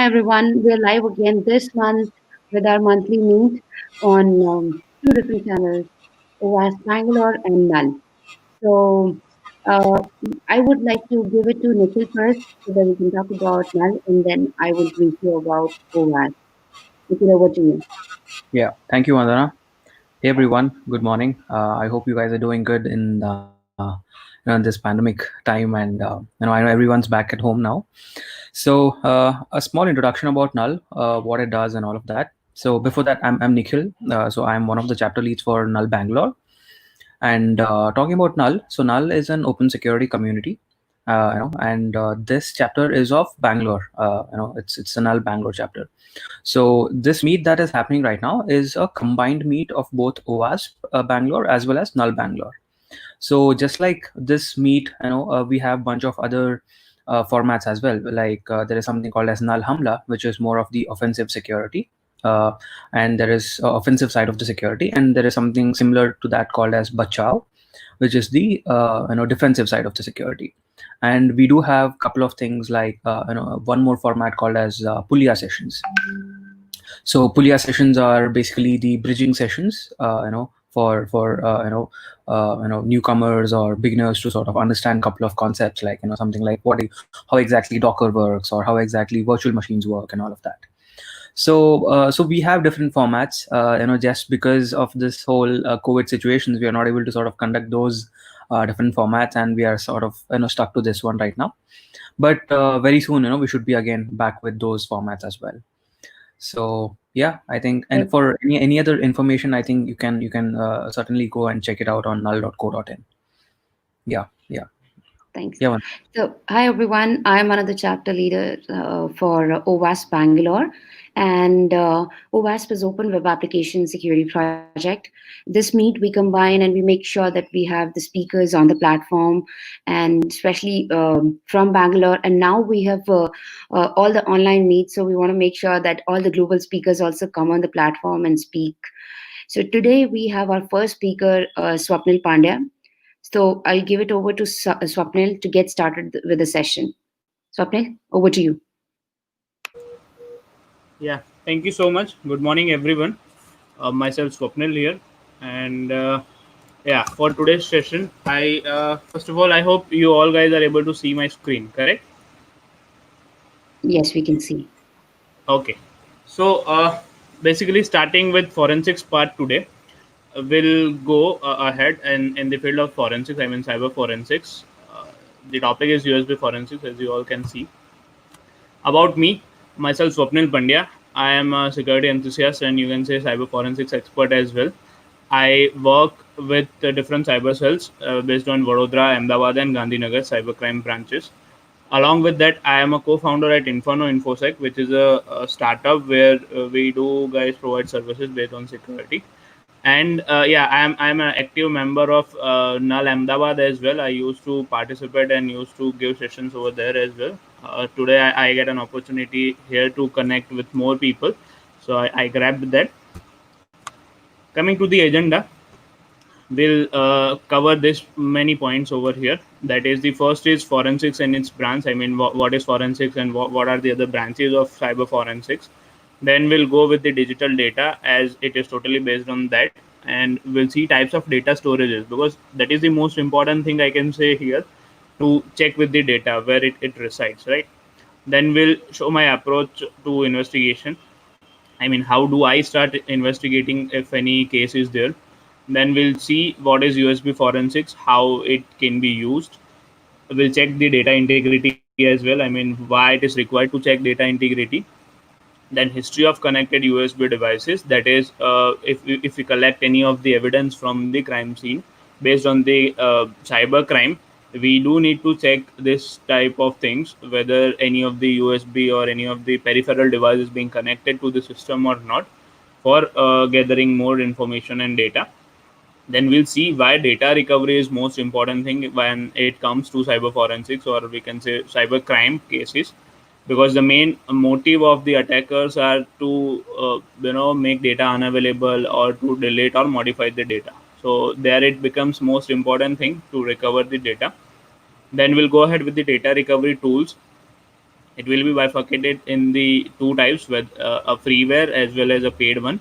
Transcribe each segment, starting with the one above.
everyone. We're live again this month with our monthly meet on two different channels, OAS Bangalore and Null. So uh, I would like to give it to Nikhil first so that we can talk about Null and then I will brief you about OAS. Nikhil, over to you. Yeah, thank you, Vandana. Hey everyone, good morning. I hope you guys are doing good in this pandemic time, and I know everyone's back at home now. So a small introduction about Null, what it does, and all of that. So before that, I'm Nikhil. So I'm one of the chapter leads for Null Bangalore. And talking about Null, so Null is an open security community. And this chapter is of Bangalore. It's a Null Bangalore chapter. So this meet that is happening right now is a combined meet of both OWASP Bangalore as well as Null Bangalore. So just like this meet, we have bunch of other formats as well. Like there is something called as Null Hamla, which is more of the offensive security. Uh, and there is offensive side of the security, and there is something similar to that called as Bachao, which is the defensive side of the security. And we do have a couple of things like one more format called as Pulia sessions. So Pulia sessions are basically the bridging sessions, for newcomers or beginners to sort of understand a couple of concepts, like something like how exactly Docker works, or how exactly virtual machines work, and all of that. So we have different formats. Just because of this whole COVID situations, we are not able to sort of conduct those different formats, and we are sort of stuck to this one right now. But very soon, we should be again back with those formats as well. So yeah, I think, and for any other information, I think you can certainly go and check it out on null.co.in. Yeah. Thanks. Yeah. So, hi everyone. I'm one of the chapter leaders for OWASP Bangalore, and OWASP is Open Web Application Security Project. This meet we combine and we make sure that we have the speakers on the platform, and especially from Bangalore. And now we have all the online meets, so we want to make sure that all the global speakers also come on the platform and speak. So today we have our first speaker, Swapnil Pandya. So I'll give it over to Swapnil to get started with the session. Swapnil, over to you. Yeah, thank you so much. Good morning, everyone. Myself Swapnil here, and for today's session, I first of all, I hope you all guys are able to see my screen. Correct? Yes, we can see. Okay. So basically, starting with forensics part today, we'll go ahead and in the field of forensics. I mean cyber forensics. The topic is USB forensics, as you all can see. About me, myself Swapnil Pandya. I am a security enthusiast and you can say cyber forensics expert as well. I work with different cyber cells based on Vadodara, Ahmedabad, and Gandhinagar cybercrime branches. Along with that, I am a co-founder at Inferno Infosec, which is a startup where we do guys provide services based on security. And I'm an active member of Null Ahmedabad as well. I used to participate and used to give sessions over there as well. Today I get an opportunity here to connect with more people, so I grabbed that. Coming to the agenda, we'll cover this many points over here. That is, the first is forensics and its branch. I mean, what is forensics and what are the other branches of cyber forensics. Then we'll go with the digital data, as it is totally based on that, and we'll see types of data storages, because that is the most important thing I can say here, to check with the data where it resides, right? Then we'll show my approach to investigation. I mean, how do I start investigating if any case is there? Then we'll see what is USB forensics, how it can be used. We'll check the data integrity as well. I mean, why it is required to check data integrity. Then history of connected USB devices. That is, if we collect any of the evidence from the crime scene based on the cyber crime, we do need to check this type of things, whether any of the USB or any of the peripheral devices being connected to the system or not, for gathering more information and data. Then we'll see why data recovery is most important thing when it comes to cyber forensics, or we can say cyber crime cases, because the main motive of the attackers are to make data unavailable, or to delete or modify the data. So there it becomes most important thing to recover the data. Then we'll go ahead with the data recovery tools. It will be bifurcated in the two types, with a freeware as well as a paid one.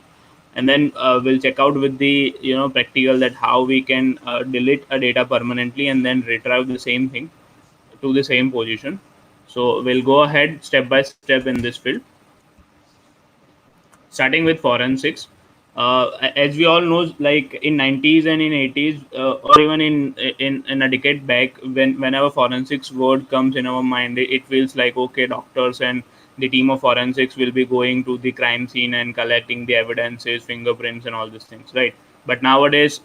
And then we'll check out with the practical that how we can delete a data permanently and then retrieve the same thing to the same position. So we'll go ahead step by step in this field, starting with forensics. As we all know, like in 90s and in 80s, or even in a decade back, whenever forensics word comes in our mind, it feels like, okay, doctors and the team of forensics will be going to the crime scene and collecting the evidences, fingerprints, and all these things, right? But nowadays,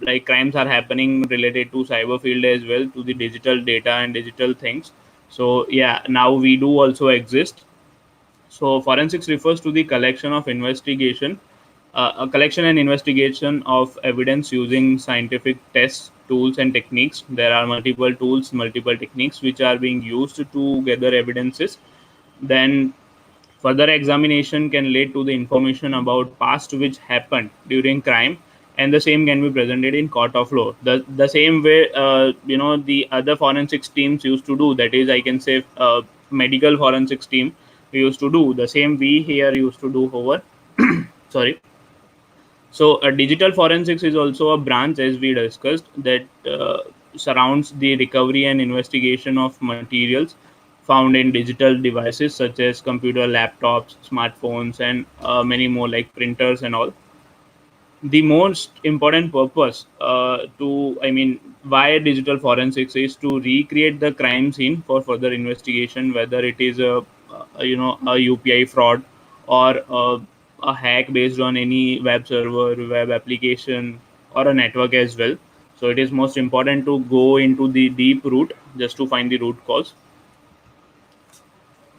like crimes are happening related to cyber field as well, to the digital data and digital things. So yeah, now we do also exist. So forensics refers to the collection of investigation, a collection and investigation of evidence using scientific tests, tools, and techniques. There are multiple tools, multiple techniques which are being used to gather evidences. Then further examination can lead to the information about past which happened during crime, and the same can be presented in court of law. The same way the other forensics teams used to do. That is, I can say, medical forensics team used to do the same. We here used to do over. Sorry. So, digital forensics is also a branch, as we discussed, that surrounds the recovery and investigation of materials found in digital devices such as computer, laptops, smartphones, and many more, like printers and all. The most important purpose why digital forensics is to recreate the crime scene for further investigation, whether it is a UPI fraud or a hack based on any web server, web application, or a network as well. So it is most important to go into the deep root just to find the root cause.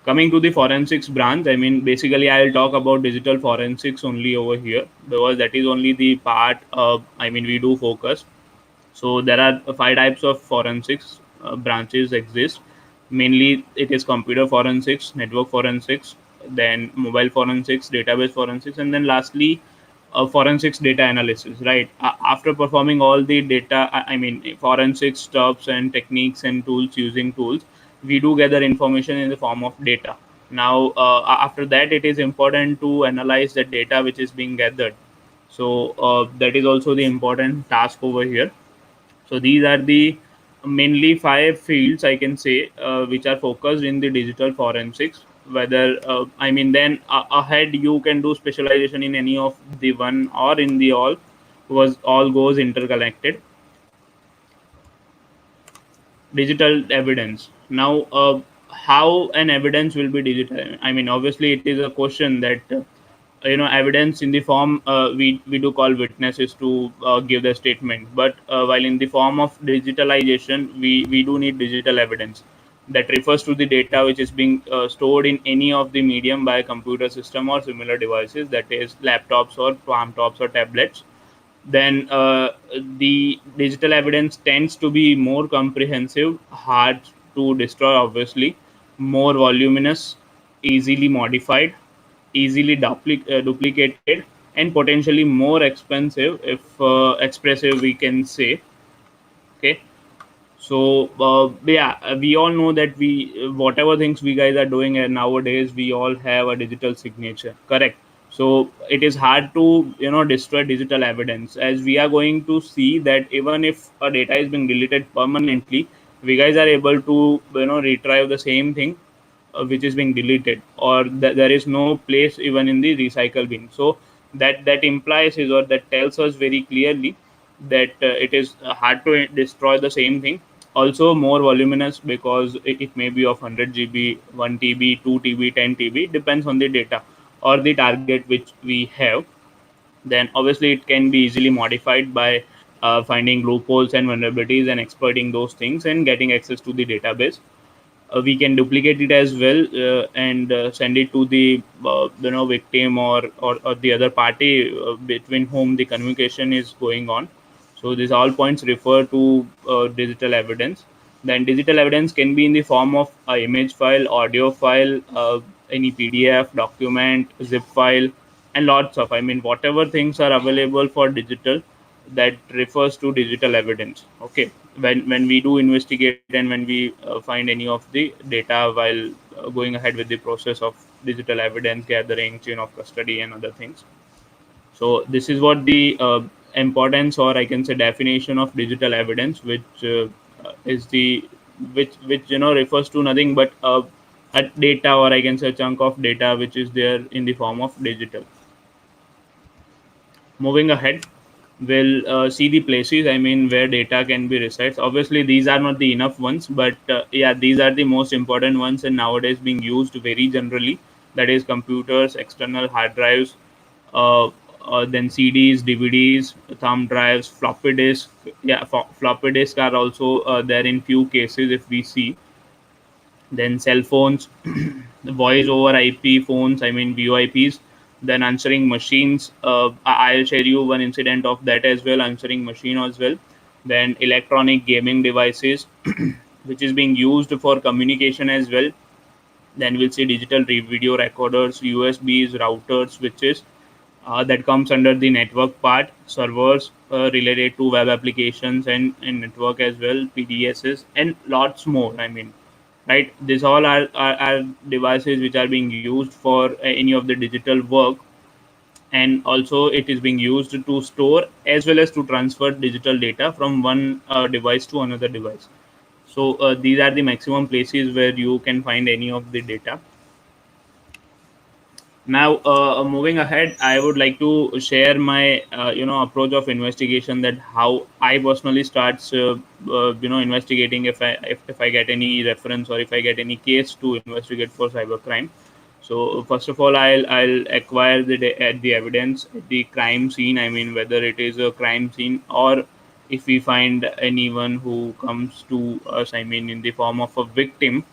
Coming to the forensics branch, basically I'll talk about digital forensics only over here, because that is only the part we do focus. So there are five types of forensics branches exist. Mainly it is computer forensics, network forensics, then mobile forensics, database forensics, and then lastly forensics data analysis, right? After performing all the data, forensics stuffs and techniques and tools, using tools, we do gather information in the form of data. Now after that, it is important to analyze the data which is being gathered. So that is also the important task over here. So these are the mainly five fields, I can say, which are focused in the digital forensics. Whether then ahead you can do specialization in any of the one or in the all, was all goes interconnected. Digital evidence. Now, how an evidence will be digital? Obviously, it is a question that evidence in the form, we do call witnesses to give the statement, but while in the form of digitalization, we do need digital evidence that refers to the data which is being stored in any of the medium by a computer system or similar devices, that is laptops or palm tops or tablets. Then the digital evidence tends to be more comprehensive, hard to destroy, obviously, more voluminous, easily modified, easily duplicated, and potentially more expensive, if expressive, we can say. Okay. So yeah, we all know that we whatever things we guys are doing, and nowadays we all have a digital signature, correct? So it is hard to destroy digital evidence, as we are going to see that even if a data is being deleted permanently, we guys are able to retrieve the same thing which is being deleted, or there is no place even in the recycle bin. So that implies is, or that tells us very clearly that it is hard to destroy the same thing. Also more voluminous, because it may be of 100 GB, 1 TB, 2 TB, 10 TB, depends on the data or the target which we have. Then obviously it can be easily modified by finding loopholes and vulnerabilities and exploiting those things and getting access to the database. We can duplicate it as well, and send it to the victim, or the other party between whom the communication is going on. So these all points refer to digital evidence. Then digital evidence can be in the form of a image file, audio file, any PDF document, zip file, and lots of, whatever things are available for digital, that refers to digital evidence. Okay. when we do investigate and when we find any of the data while going ahead with the process of digital evidence gathering, chain of custody, and other things. So this is what the importance, or I can say definition of digital evidence, which is the which refers to nothing but a data, or I can say a chunk of data which is there in the form of digital. Moving ahead, we'll see the places, I mean, where data can be resides. Obviously these are not the enough ones, but yeah, these are the most important ones and nowadays being used very generally. That is computers, external hard drives, uh, then CDs, DVDs, thumb drives, floppy disk. Yeah, floppy disk are also there in few cases if we see. Then cell phones, the voice over IP phones, I mean VoIPs, then answering machines. I'll share you one incident of that as well, answering machine as well. Then electronic gaming devices, which is being used for communication as well. Then we'll see digital video recorders, USBs, routers, switches. That comes under the network part, servers related to web applications and network as well, PDSs, and lots more. I mean, right? These all are devices which are being used for any of the digital work, and also it is being used to store as well as to transfer digital data from one device to another device. So these are the maximum places where you can find any of the data. Now moving ahead, I would like to share my approach of investigation, that how I personally starts investigating if I get any reference or if I get any case to investigate for cybercrime. So first of all, I'll acquire the evidence at the crime scene, I mean whether it is a crime scene, or if we find anyone who comes to us, I mean in the form of a victim,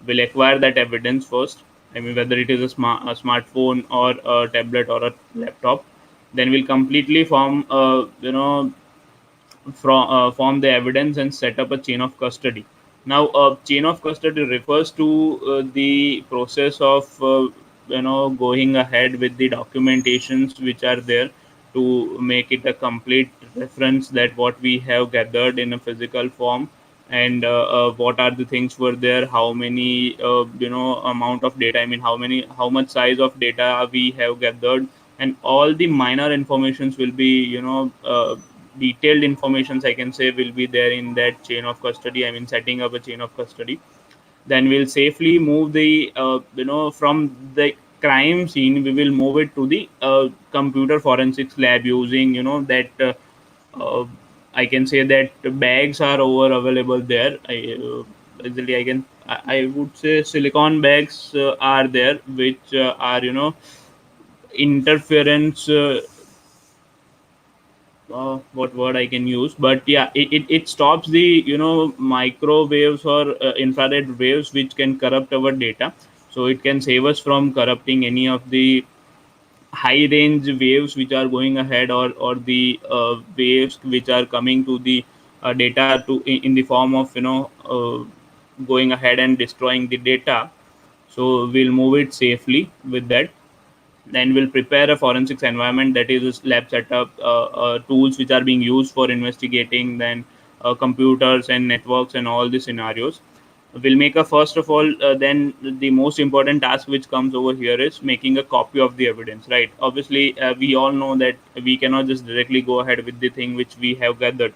we'll acquire that evidence first. I mean, whether it is a smartphone or a tablet or a laptop, then we'll completely form the evidence and set up a chain of custody. Now, chain of custody refers to the process of going ahead with the documentations which are there to make it a complete reference that what we have gathered in a physical form, and what are the things were there, how many amount of data, I mean how much size of data we have gathered, and all the minor informations will be detailed informations, I can say, will be there in that chain of custody, I mean setting up a chain of custody. Then we'll safely move the from the crime scene, we will move it to the computer forensics lab using that uh, I can say that bags are over available there. Easily I would say silicon bags are there, which are interference, what word I can use, but yeah, it stops the microwaves or infrared waves which can corrupt our data. So it can save us from corrupting any of the high range waves which are going ahead, or the waves which are coming to the data in the form of going ahead and destroying the data. So we'll move it safely with that. Then we'll prepare a forensics environment, that is a lab setup, tools which are being used for investigating, then computers and networks and all the scenarios. We'll make a first of all, then the most important task which comes over here is making a copy of the evidence, right? Obviously we all know that we cannot just directly go ahead with the thing which we have gathered.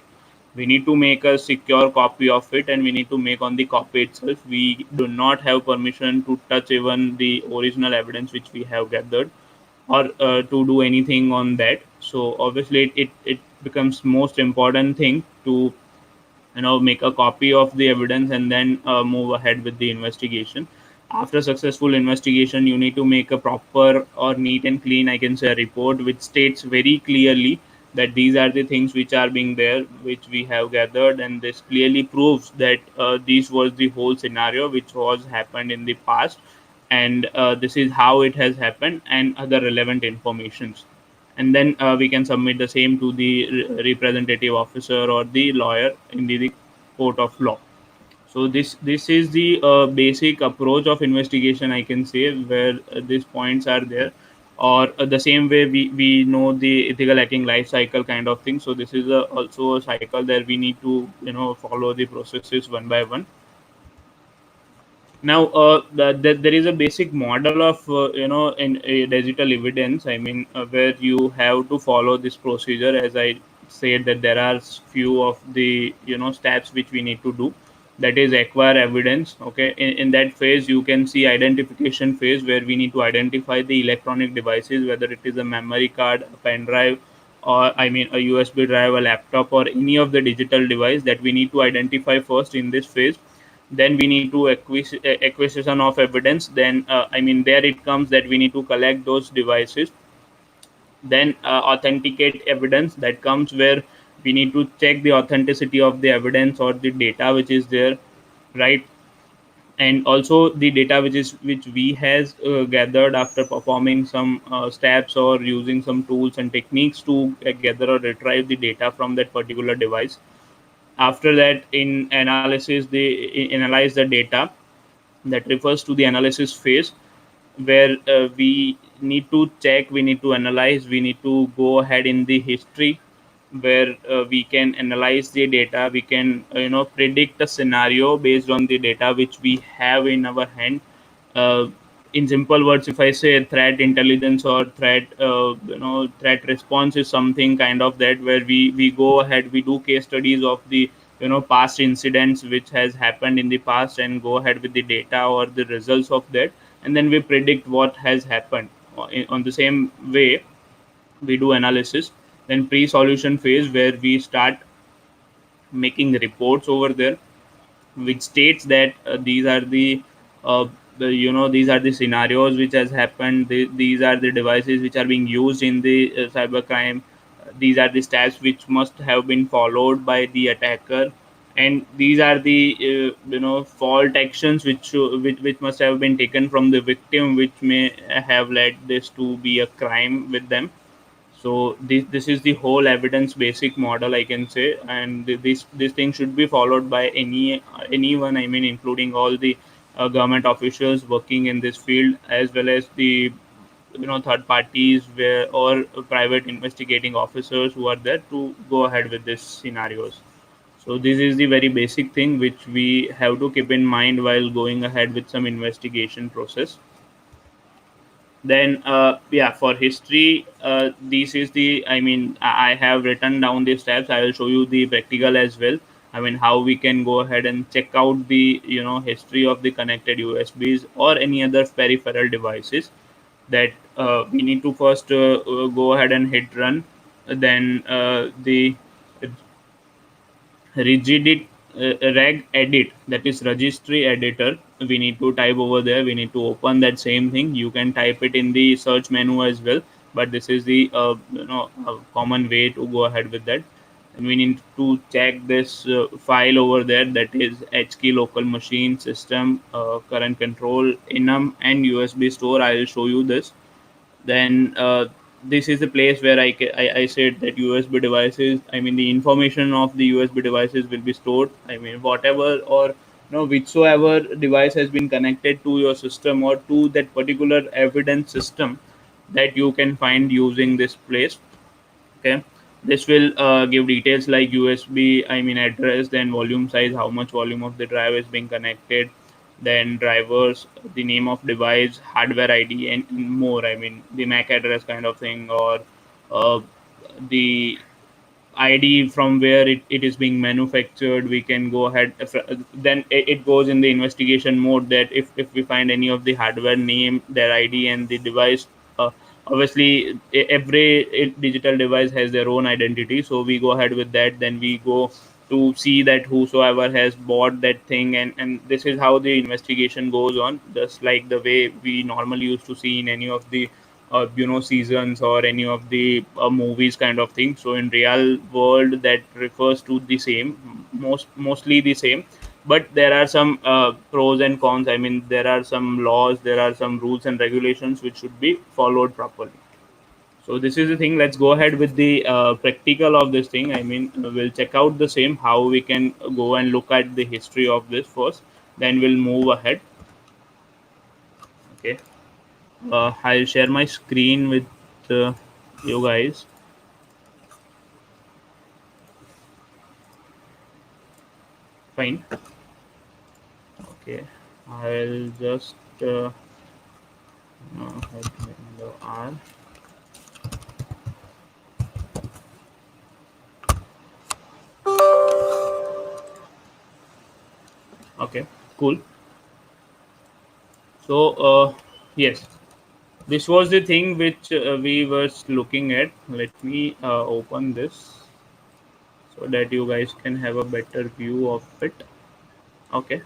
We need to make a secure copy of it, and we need to make on the copy itself. We do not have permission to touch even the original evidence which we have gathered, or to do anything on that. So obviously it becomes most important thing to make a copy of the evidence and then move ahead with the investigation. After successful investigation, you need to make a proper or neat and clean, I can say, a report which states very clearly that these are the things which are being there, which we have gathered, and this clearly proves that this was the whole scenario which was happened in the past, and this is how it has happened, and other relevant informations. And then we can submit the same to the representative officer or the lawyer in the court of law. So this is the basic approach of investigation, I can say, where these points are there. or the same way we know the ethical hacking life cycle kind of thing. So this is also a cycle that we need to follow the processes one by one. Now there is a basic model of in digital evidence, I mean, where you have to follow this procedure. As I said, that there are few of the steps which we need to do. That is acquire evidence. Okay, in that phase you can see identification phase, where we need to identify the electronic devices, whether it is a memory card, a pen drive, or I mean a USB drive, a laptop, or any of the digital device that we need to identify first in this phase. Then we need to acquisition of evidence. Then I mean, there it comes that we need to collect those devices. Then authenticate evidence, that comes where we need to check the authenticity of the evidence or the data which is there, right? And also the data which we has gathered after performing some steps or using some tools and techniques to gather or retrieve the data from that particular device. After that, in analysis, they analyze the data. That refers to the analysis phase, where we need to check, we need to analyze, we need to go ahead in the history, where we can analyze the data. We can predict a scenario based on the data which we have in our hand. uh, in simple words, if I say threat intelligence or threat response is something kind of that, where we go ahead, we do case studies of the past incidents which has happened in the past, and go ahead with the data or the results of that, and then we predict what has happened. On the same way, we do analysis. Then pre-solution phase, where we start making reports over there, which states that these are the scenarios which has happened. These are the devices which are being used in the cybercrime. These are the steps which must have been followed by the attacker, and these are the fault actions which must have been taken from the victim, which may have led this to be a crime with them. So this is the whole evidence basic model, I can say. And this thing should be followed by anyone, I mean, including all the government officials working in this field, as well as the third parties where or private investigating officers who are there to go ahead with these scenarios. So this is the very basic thing which we have to keep in mind while going ahead with some investigation process. Then yeah, for history, this is the, I mean, I have written down the steps. I will show you the practical as well. I mean, how we can go ahead and check out the history of the connected USBs or any other peripheral devices. That we need to first go ahead and hit run. Then the rigidit reg edit, that is registry editor, we need to type over there. We need to open that same thing. You can type it in the search menu as well, but this is the common way to go ahead with that. And we need to check this file over there, that is hkey local machine system current control enum and USB store. I will show you this. Then this is the place where I said that USB devices, I mean, the information of the USB devices will be stored. I mean, whatever or whichsoever device has been connected to your system or to that particular evidence system, that you can find using this place. Okay, this will give details like USB, I mean address, then volume size, how much volume of the drive is being connected, then drivers, the name of device, hardware ID, and more. I mean, the MAC address kind of thing, or uh, the ID from where it is being manufactured. We can go ahead. Then it goes in the investigation mode, that if we find any of the hardware name, their ID, and the device. Uh, Obviously, every digital device has their own identity. So we go ahead with that. Then we go to see that whosoever has bought that thing, and this is how the investigation goes on, just like the way we normally used to see in any of the seasons or any of the movies kind of thing. So in real world, that refers to the same, mostly the same. But there are some pros and cons. I mean, there are some laws, there are some rules and regulations which should be followed properly. So this is the thing. Let's go ahead with the practical of this thing. I mean, we'll check out the same, how we can go and look at the history of this first. Then we'll move ahead. Okay. I'll share my screen with uh, you guys. Fine. Okay. I'll just hide window R. Okay. Cool. So yes, this was the thing which we were looking at. Let me open this so that you guys can have a better view of it. Okay,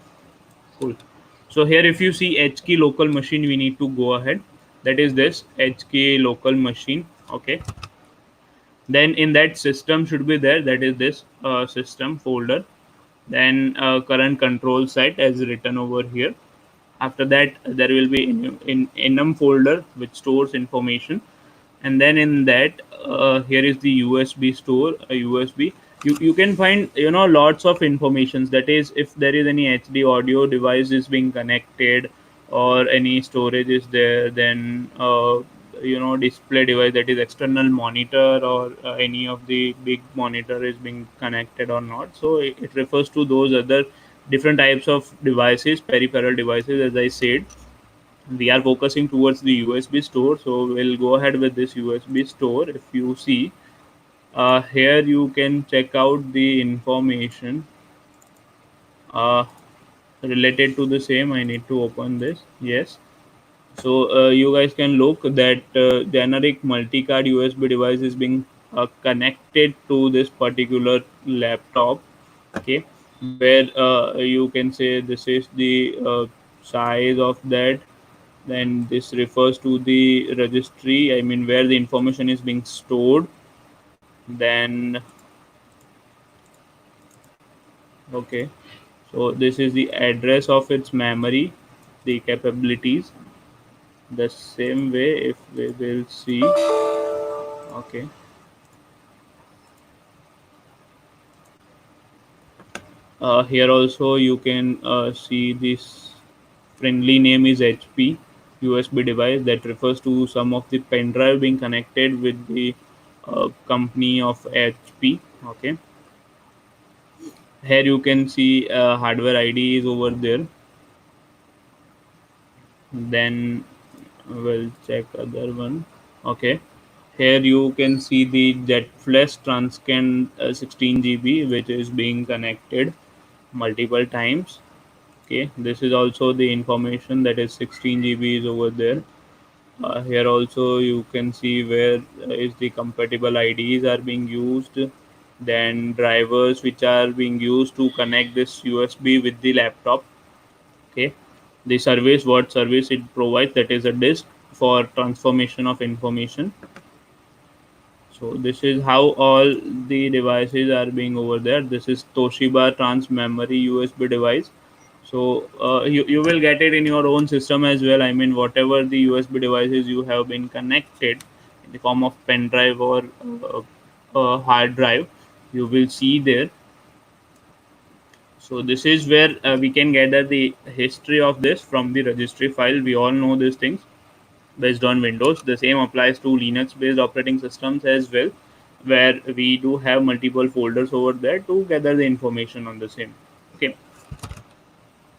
cool. So here, if you see HK local machine, we need to go ahead. That is this HK local machine. Okay. Then in that system should be there. That is this system folder. Then current control site as written over here. After that, there will be in enum folder which stores information, and then in that here is the USB store, a USB. You can find lots of informations. That is, if there is any HD audio device is being connected or any storage is there, then display device, that is external monitor, or any of the big monitor is being connected or not. So it refers to those other different types of devices, peripheral devices. As I said, we are focusing towards the USB store, so we'll go ahead with this USB store. If you see here, you can check out the information uh, related to the same. I need to open this. Yes. So you guys can look that generic multi-card USB device is being connected to this particular laptop. Okay, where you can say this is the size of that. Then this refers to the registry. I mean, where the information is being stored. Then okay, so this is the address of its memory, the capabilities. The same way, if we will see, okay, here also you can see this friendly name is HP USB device. That refers to some of the pen drive being connected with the company of HP. Okay, here you can see hardware ID is over there. Then we'll check other one. Okay, here you can see the JetFlash Transcan 16 GB, which is being connected multiple times. Okay, this is also the information, that is 16 GB is over there. Here also you can see where is the compatible IDs are being used, then drivers which are being used to connect this USB with the laptop. Okay, the service, what service it provides, that is a disk for transformation of information. So this is how all the devices are being over there. This is Toshiba Trans Memory USB device. So you will get it in your own system as well. I mean, whatever the USB devices you have been connected in the form of pen drive or hard drive, you will see there. So this is where we can gather the history of this from the registry file. We all know these things based on Windows. The same applies to Linux based operating systems as well, where we do have multiple folders over there to gather the information on the same. Okay.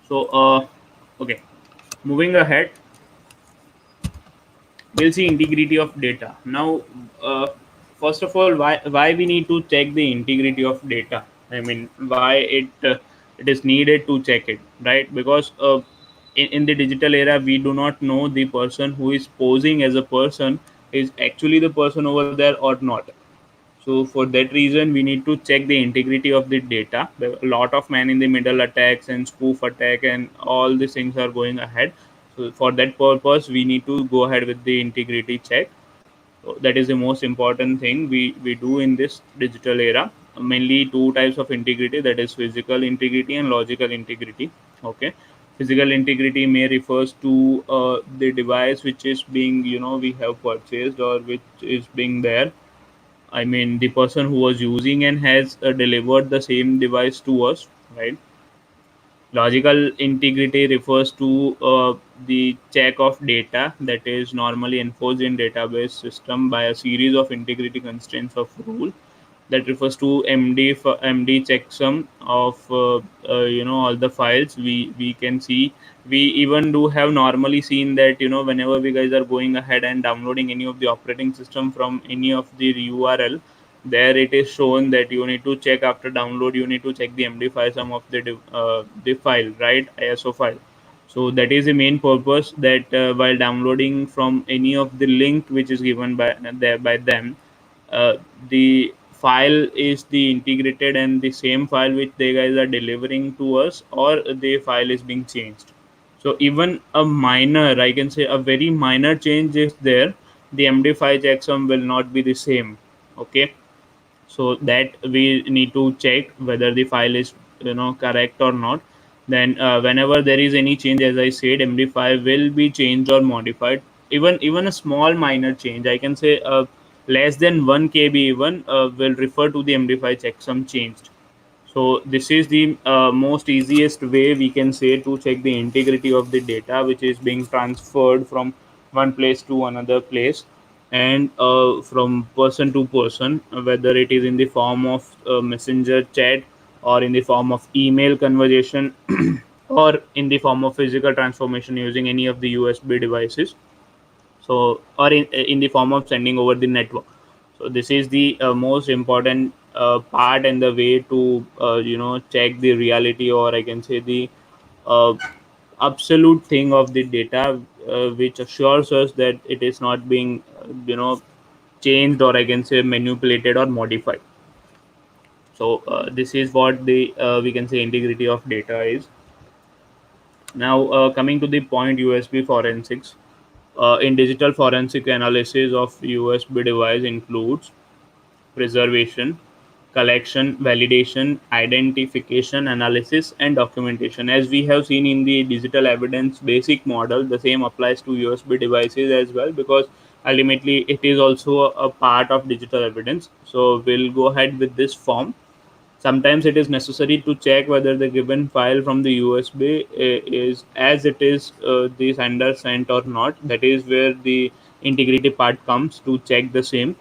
So okay, moving ahead, we'll see integrity of data. Now first of all, why we need to check the integrity of data? I mean, why it is needed to check it, right? Because in the digital era, we do not know the person who is posing as a person is actually the person over there or not. So for that reason, we need to check the integrity of the data. There are a lot of man in the middle attacks and spoof attack and all these things are going ahead. So for that purpose, we need to go ahead with the integrity check. So that is the most important thing we do in this digital era. Mainly two types of integrity, that is physical integrity and logical integrity. Okay, physical integrity may refers to the device which is being we have purchased or which is being there. I mean, the person who was using and has delivered the same device to us, right? Logical integrity refers to the check of data that is normally enforced in database system by a series of integrity constraints of rule that refers to MD for MD checksum of all the files we can see. We even do have normally seen that whenever we guys are going ahead and downloading any of the operating system from any of the URL, there it is shown that you need to check after download. You need to check the MD5 sum of the file, right? ISO file. So that is the main purpose, that while downloading from any of the link which is given by them, uh, the file is the integrated and the same file which they guys are delivering to us, or the file is being changed. So even a minor, I can say a very minor change is there, the MD5 checksum will not be the same. Okay, so that we need to check whether the file is correct or not. Then whenever there is any change, as I said, MD5 will be changed or modified. Even a small minor change, I can say less than 1 KB even will refer to the MD5 checksum changed. So this is the most easiest way we can say to check the integrity of the data which is being transferred from one place to another place, and from person to person, whether it is in the form of messenger chat, or in the form of email conversation, or in the form of physical transformation using any of the USB devices, so or in the form of sending over the network. So this is the most important part and the way to check the reality, or I can say the uh, absolute thing of the data, which assures us that it is not being changed, or I can say manipulated or modified. So this is what the we can say integrity of data is. Now coming to the point, USB forensics. In digital forensic analysis of USB device includes preservation, collection, validation, identification, analysis, and documentation. As we have seen in the digital evidence basic model, the same applies to USB devices as well, because ultimately it is also a part of digital evidence. So we'll go ahead with this form. Sometimes it is necessary to check whether the given file from the USB is as it is the sender sent or not. That is where the integrity part comes to check the same.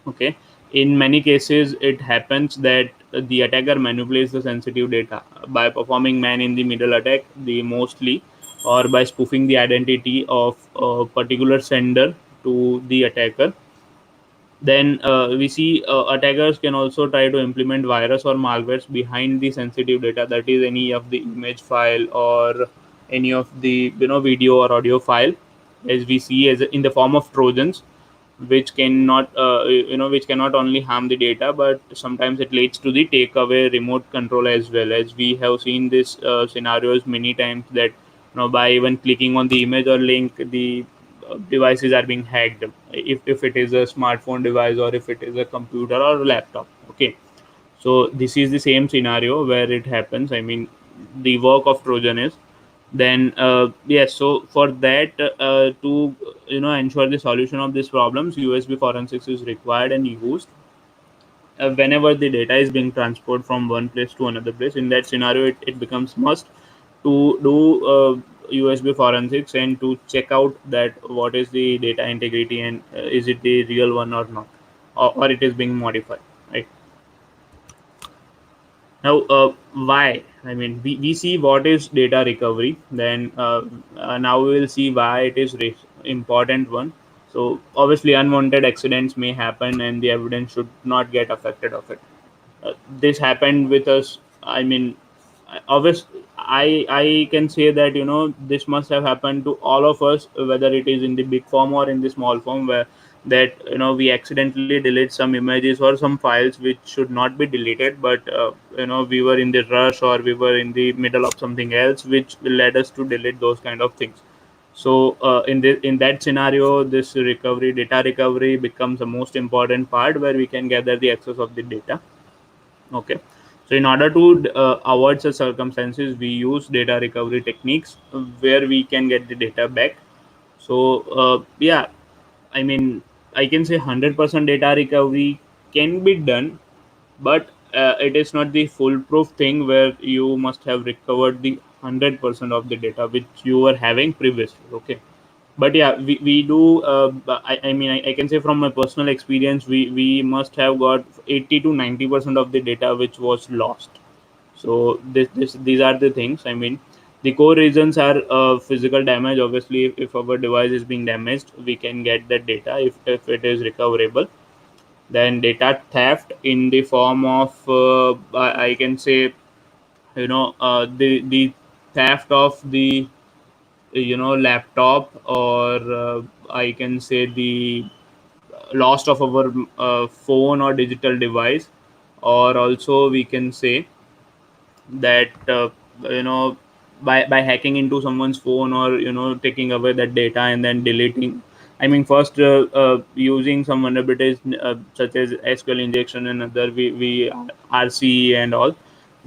Okay, in many cases it happens that the attacker manipulates the sensitive data by performing man in the middle attack, the mostly, or by spoofing the identity of a particular sender to the attacker. Then we see attackers can also try to implement virus or malwares behind the sensitive data, that is any of the image file or any of the video or audio file, as we see as in the form of trojans, which cannot which cannot only harm the data, but sometimes it leads to the takeaway remote control as well. As we have seen this scenarios many times, that by even clicking on the image or link, the devices are being hacked, if it is a smartphone device or if it is a computer or a laptop. Okay, so this is the same scenario where it happens. I mean, the work of trojan is. Then yes, so for that to ensure the solution of these problems, USB forensics is required and used whenever the data is being transferred from one place to another place. In that scenario, it becomes must to do USB forensics and to check out that what is the data integrity, and is it the real one or not, or it is being modified, right? Now why, I mean, we see what is data recovery. Then now we will see why it is important one. So obviously unwanted accidents may happen and the evidence should not get affected of it. This happened with us. I mean, obviously I can say that this must have happened to all of us, whether it is in the big form or in the small form, where that we accidentally delete some images or some files which should not be deleted, but we were in the rush or we were in the middle of something else which led us to delete those kind of things. So in that scenario, this recovery, data recovery, becomes the most important part, where we can gather the access of the data. Okay, so in order to avoid such circumstances, we use data recovery techniques where we can get the data back. So yeah, I mean, I can say 100% data recovery can be done, but it is not the foolproof thing where you must have recovered the 100% of the data which you were having previously. Okay, but yeah, we do. I mean, I can say from my personal experience, we must have got 80 to 90% of the data which was lost. So these are the things. I mean, the core reasons are physical damage. Obviously, if our device is being damaged, we can get that data if it is recoverable. Then data theft in the form of I can say, the theft of the laptop, or I can say the loss of our phone or digital device, or also we can say that you know by hacking into someone's phone, or taking away that data and then deleting. I mean, first using some vulnerabilities such as SQL injection and other, we RC and all,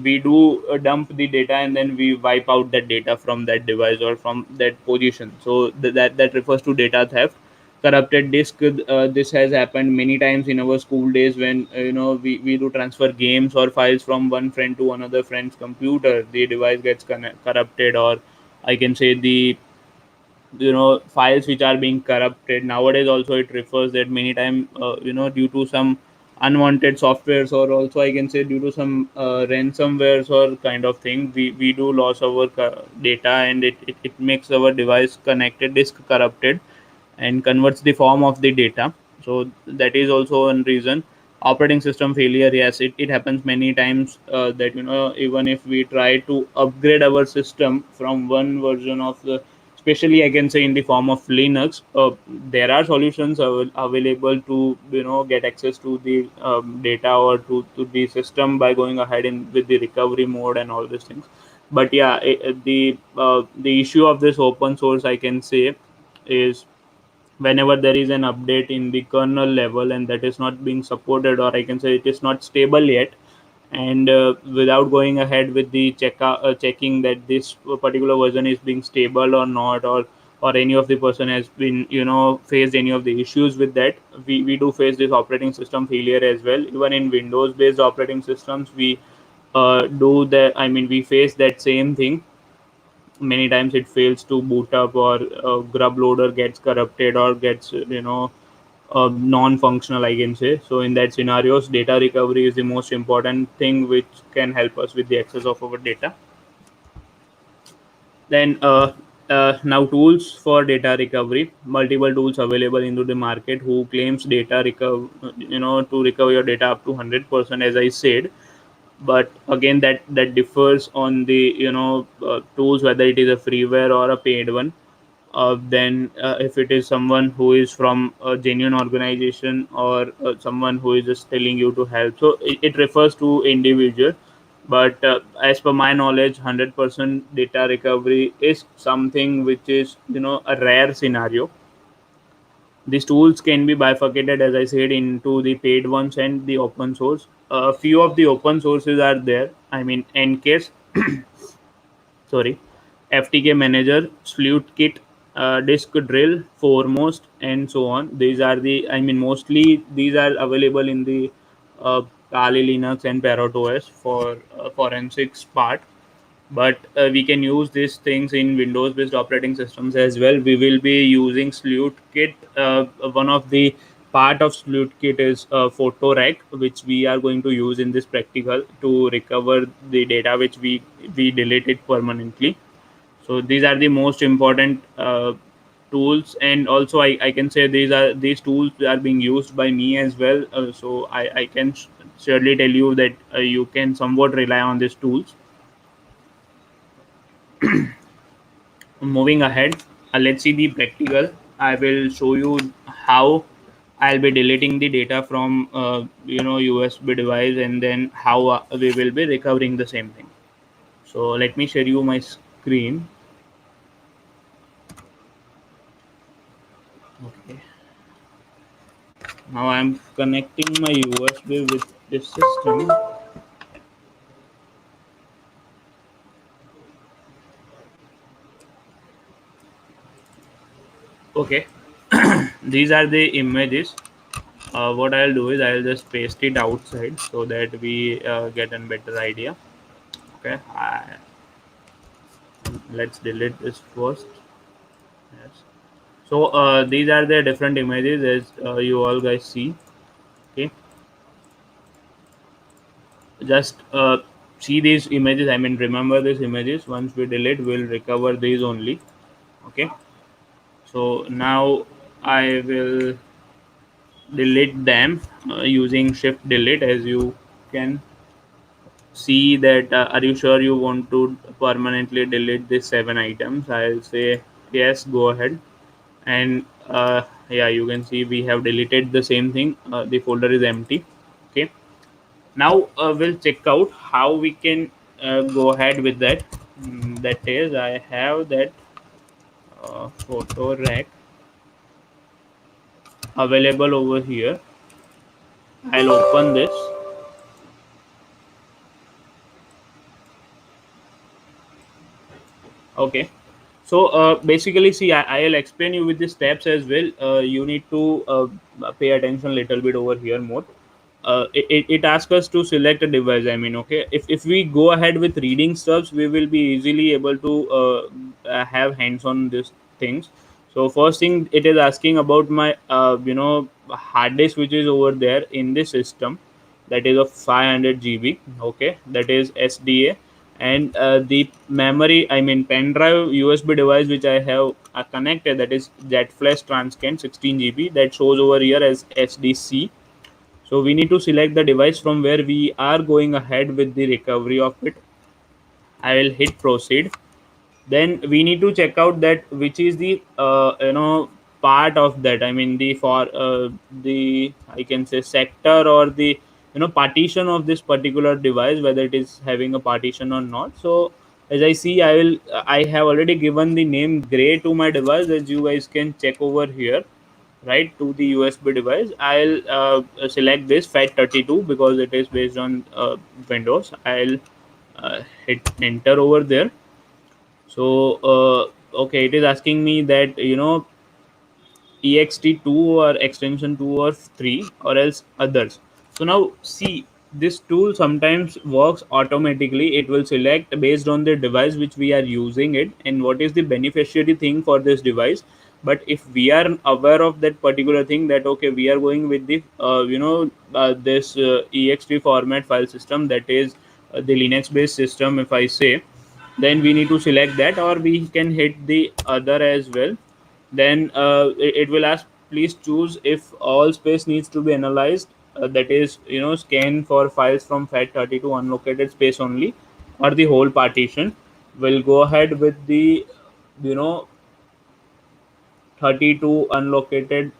we do dump the data and then we wipe out that data from that device or from that position. So that refers to data theft. Corrupted disk, this has happened many times in our school days when we do transfer games or files from one friend to another friend's computer. The device gets corrupted, or I can say the files which are being corrupted nowadays. Also, it refers that many time due to some unwanted softwares, or also I can say due to some ransomwares or kind of thing, we do lose our data, and it makes our device connected disk corrupted and converts the form of the data. So that is also one reason. Operating system failure, yes, it happens many times, that even if we try to upgrade our system from one version of the, especially I can say in the form of Linux, there are solutions available to get access to the data, or to the system by going ahead in with the recovery mode and all these things. But yeah, the issue of this open source, I can say, is whenever there is an update in the kernel level and that is not being supported, or I can say it is not stable yet, and without going ahead with the checking that this particular version is being stable or not, or any of the person has been faced any of the issues with that, we do face this operating system failure as well. Even in Windows based operating systems, we do that. I mean, we face that same thing. Many times it fails to boot up, or grub loader gets corrupted, or gets non-functional, I can say. So in that scenarios, data recovery is the most important thing which can help us with the access of our data. Then now tools for data recovery. Multiple tools available into the market who claims data recover, to recover your data up to 100%, as I said. But again, that differs on the tools, whether it is a freeware or a paid one. Then if it is someone who is from a genuine organization, or someone who is just telling you to help, so it refers to individual. But as per my knowledge, 100% data recovery is something which is a rare scenario. These tools can be bifurcated, as I said, into the paid ones and the open source. A few of the open sources are there. I mean, Ncase, sorry, FTK Manager, Sleuth Kit, Disk Drill, Foremost, and so on. These are the, I mean, mostly these are available in the Kali Linux and Parrot OS for forensics part. But we can use these things in Windows based operating systems as well. We will be using Sleuth Kit. One of the part of Sleuth Kit is photo rack, which we are going to use in this practical to recover the data which we deleted permanently. So these are the most important tools, and also I can say these tools are being used by me as well. So I can surely tell you that you can somewhat rely on these tools. Moving ahead, let's see the practical. I will show you how I'll be deleting the data from USB device, and then how we will be recovering the same thing. So let me share you my screen. Okay, now I'm connecting my USB with this system. Okay, these are the images. What I'll do is I'll just paste it outside so that we get a better idea. Okay, Let's delete this first. Yes. So these are the different images as you all guys see. Okay, just see these images. I mean, remember these images. Once we delete, we'll recover these only. Okay. So now I will delete them using Shift Delete. As you can see that, are you sure you want to permanently delete these 7 items? I'll say yes. Go ahead. And yeah, you can see we have deleted the same thing. The folder is empty. Okay, now we'll check out how we can go ahead with that. That is, I have that photo rack available over here. I'll open this. Okay, so basically, see, I'll explain you with the steps as well. You need to pay attention a little bit over here more. It asks us to select a device. I mean, okay, if we go ahead with reading stuffs, we will be easily able to have hands on these things. So first thing, it is asking about my hard disk which is over there in this system, that is of 500 GB. Okay, that is SDA. And the memory, I mean pen drive USB device which I have connected, that is jet flash transcend 16 GB, that shows over here as SDC. So we need to select the device from where we are going ahead with the recovery of it. I will hit proceed. Then we need to check out that which is the part of that. I mean the for the, I can say, sector or the partition of this particular device, whether it is having a partition or not. So as I see, I have already given the name gray to my device, as you guys can check over here, right, to the USB device. I'll select this FAT32 because it is based on Windows. I'll hit enter over there. So okay, it is asking me that ext2 or extension 2 or 3 or else others. So now see, this tool sometimes works automatically. It will select based on the device which we are using it and what is the beneficiary thing for this device. But if we are aware of that particular thing, that okay, we are going with the this ext format file system, that is the Linux based system, if I say, then we need to select that, or we can hit the other as well. Then it will ask, please choose if all space needs to be analyzed, that is scan for files from FAT32 unlocated space only, or the whole partition. We'll go ahead with the you know 32 unlocated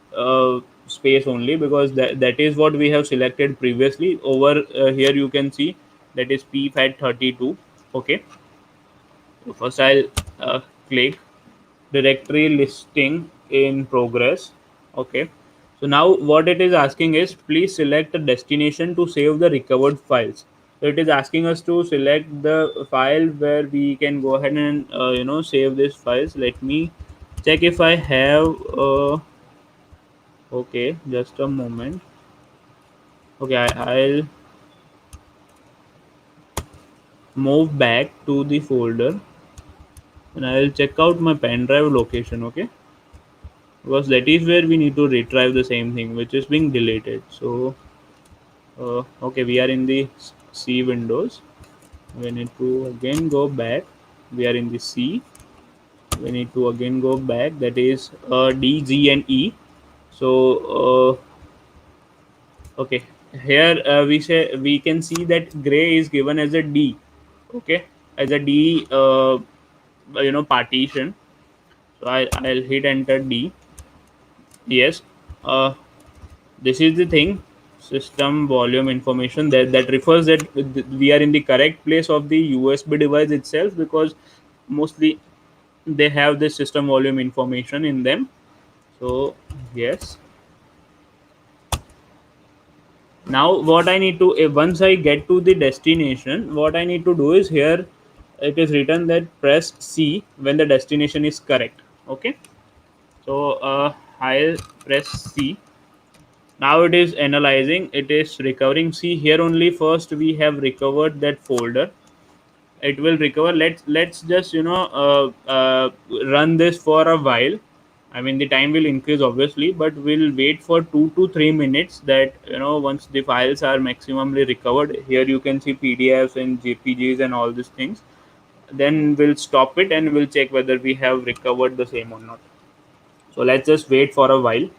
space only, because that is what we have selected previously. Over here you can see that is pfat32. Okay, so first I'll click directory listing in progress. Okay, so now what it is asking is, please select a destination to save the recovered files. So it is asking us to select the file where we can go ahead and save these files. Let me check if I have okay, just a moment. Okay, I'll move back to the folder and I'll check out my pen drive location. Okay, because that is where we need to retrieve the same thing which is being deleted. So okay, we are in the C windows. We need to again go back. We are in the C. We need to again go back, that is D, G and E. So okay, here we can see that gray is given as a D. Okay, as a D partition. So I'll hit enter D. Yes, uh, this is the thing, system volume information, that refers that we are in the correct place of the USB device itself, because mostly they have this system volume information in them. So yes, now what I need to, once I get to the destination, what I need to do is, here it is written that press C when the destination is correct. Okay, so I'll press C. Now it is analyzing, it is recovering. See here, only first we have recovered that folder. it will recover. Let's just run this for a while. I mean, the time will increase obviously, but we'll wait for 2 to 3 minutes. That once the files are maximally recovered, here you can see PDFs and JPGs and all these things. Then we'll stop it and we'll check whether we have recovered the same or not. So let's just wait for a while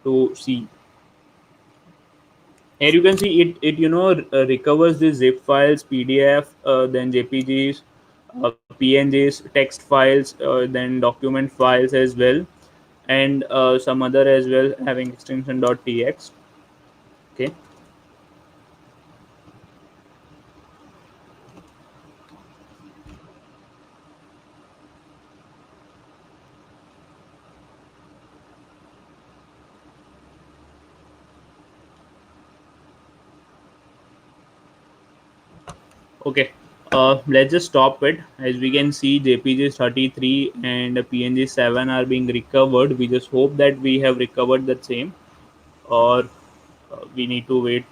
to see. Here you can see it recovers the zip files, PDF, then JPGs, PNGs, text files, then document files as well, and some other as well having extension .txt. Okay. Okay. Let's just stop it. As we can see, JPG 33 and PNG 7 are being recovered. We just hope that we have recovered that same, or we need to wait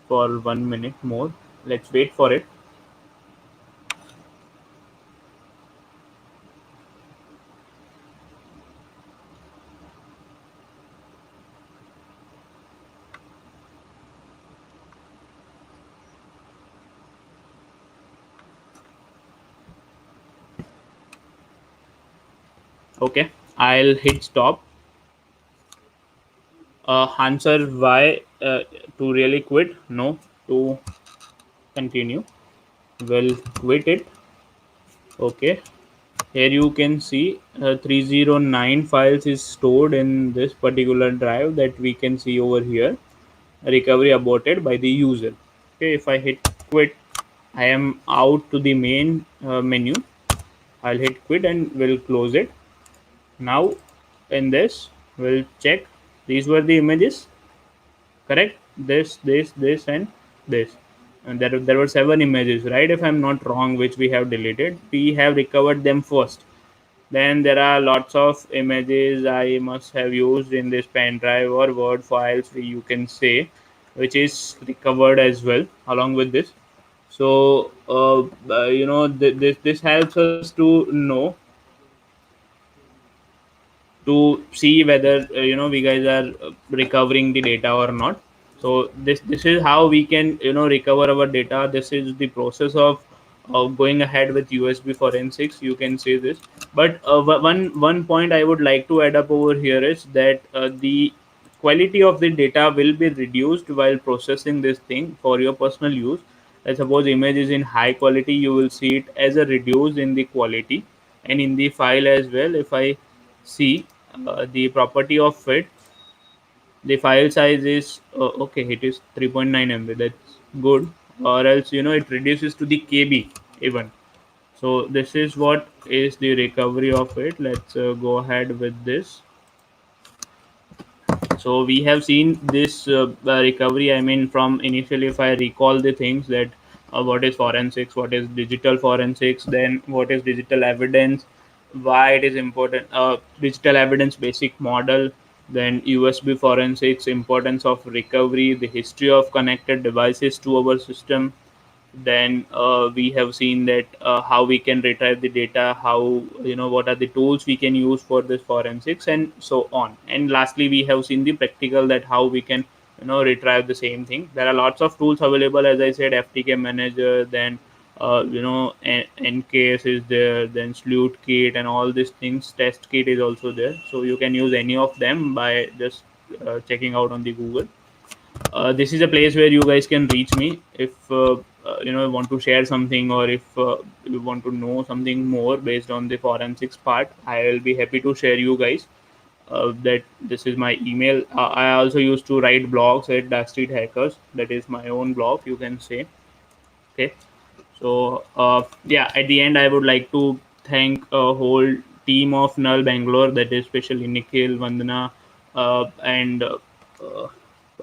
for 1 minute more. Let's wait for it. Okay, I'll hit stop. Answer why to really quit? No, to continue. We'll quit it. Okay, here you can see 309 files is stored in this particular drive that we can see over here. Recovery aborted by the user. Okay, if I hit quit, I am out to the main menu. I'll hit quit and we'll close it. Now in this we'll check, these were the images, correct? This and this, and there were 7 images, right? If I'm not wrong, which we have deleted. We have recovered them first. Then there are lots of images I must have used in this pen drive or word files, you can say, which is recovered as well along with this. So this helps us to know, to see whether we guys are recovering the data or not. So this is how we can recover our data. This is the process of going ahead with USB forensics, you can say this. But one point I would like to add up over here is that the quality of the data will be reduced while processing this thing for your personal use. Let's suppose image is in high quality, you will see it as a reduce in the quality and in the file as well. If I see the property of it, the file size is okay, it is 3.9 MB, that's good. Or else it reduces to the KB even. So this is what is the recovery of it. Let's go ahead with this. So we have seen this recovery. I mean, from initially, if I recall the things that what is forensics, what is digital forensics, then what is digital evidence, why it is important, digital evidence basic model, then USB forensics, importance of recovery, the history of connected devices to our system. Then we have seen that how we can retrieve the data, how what are the tools we can use for this forensics, and so on. And lastly, we have seen the practical, that how we can retrieve the same thing. There are lots of tools available, as I said, FTK manager, then NKS is there, then sleuth kit and all these things. Test kit is also there, so you can use any of them by just checking out on the Google. This is a place where you guys can reach me if want to share something, or if you want to know something more based on the forensics part. I will be happy to share you guys that this is my email. I also used to write blogs at Dark Street Hackers. That is my own blog, you can say. Okay. So yeah, at the end, I would like to thank a whole team of Null Bangalore, that is especially Nikhil, Vandana, and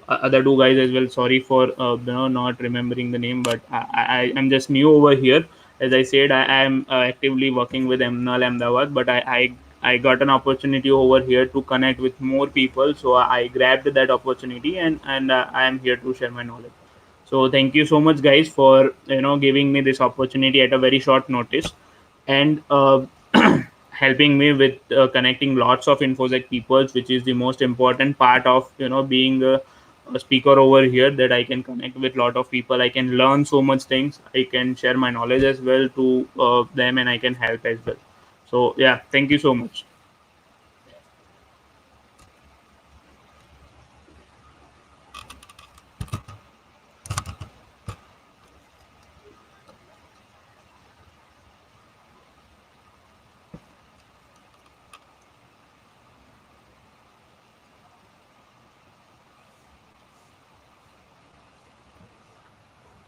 other two guys as well. Sorry for not remembering the name, but I'm just new over here. As I said, I am actively working with Null Ahmedabad, but I got an opportunity over here to connect with more people, so I grabbed that opportunity, and I am here to share my knowledge. So thank you so much, guys, for giving me this opportunity at a very short notice, and helping me with connecting lots of infosec peoples, which is the most important part of being a speaker over here. That I can connect with lot of people, I can learn so much things, I can share my knowledge as well to them, and I can help as well. So yeah, thank you so much.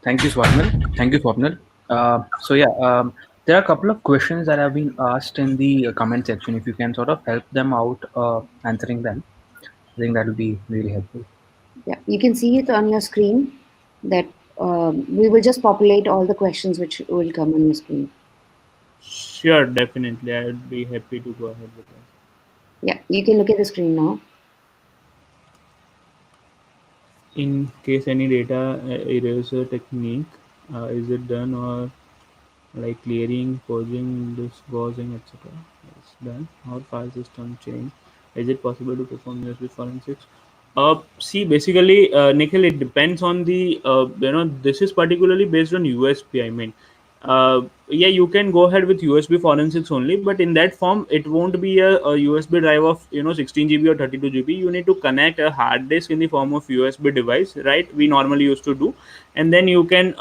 Thank you, Swapnil. Thank you, Swapnil. So yeah, there are a couple of questions that have been asked in the comment section. If you can sort of help them out answering them, I think that would be really helpful. Yeah, you can see it on your screen that we will just populate all the questions which will come on your screen. Sure, definitely, I would be happy to go ahead with that. Yeah, you can look at the screen now. In case any data eraser technique is it done, or like clearing, purging, disgorging, etc. is done, or file system change? Is it possible to perform USB forensics? See, basically, Nikhil, it depends on the this is particularly based on USB. I mean, yeah, you can go ahead with USB forensics only, but in that form, it won't be a USB drive of 16 GB or 32 GB. You need to connect a hard disk in the form of USB device, right? We normally used to do, and then you can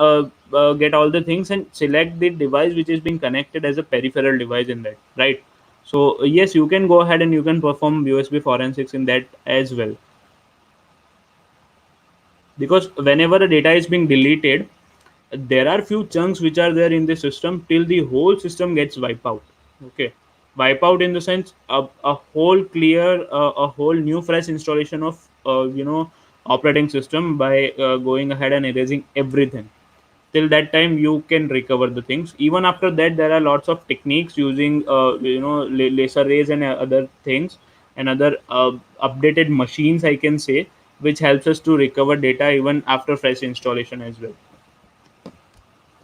get all the things and select the device which is being connected as a peripheral device in that, right? So yes, you can go ahead and you can perform USB forensics in that as well, because whenever the data is being deleted, there are few chunks which are there in the system till the whole system gets wiped out. Okay, wipe out in the sense a whole clear a whole new fresh installation of operating system by going ahead and erasing everything. Till that time you can recover the things. Even after that, there are lots of techniques using laser rays and other things, and other updated machines, I can say, which helps us to recover data even after fresh installation as well.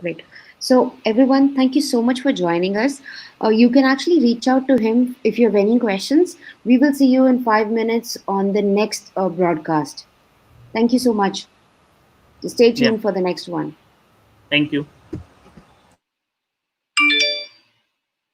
Great. So, everyone, thank you so much for joining us. You can actually reach out to him if you have any questions. We will see you in 5 minutes on the next broadcast. Thank you so much. Stay Yeah, tuned for the next one. thank you.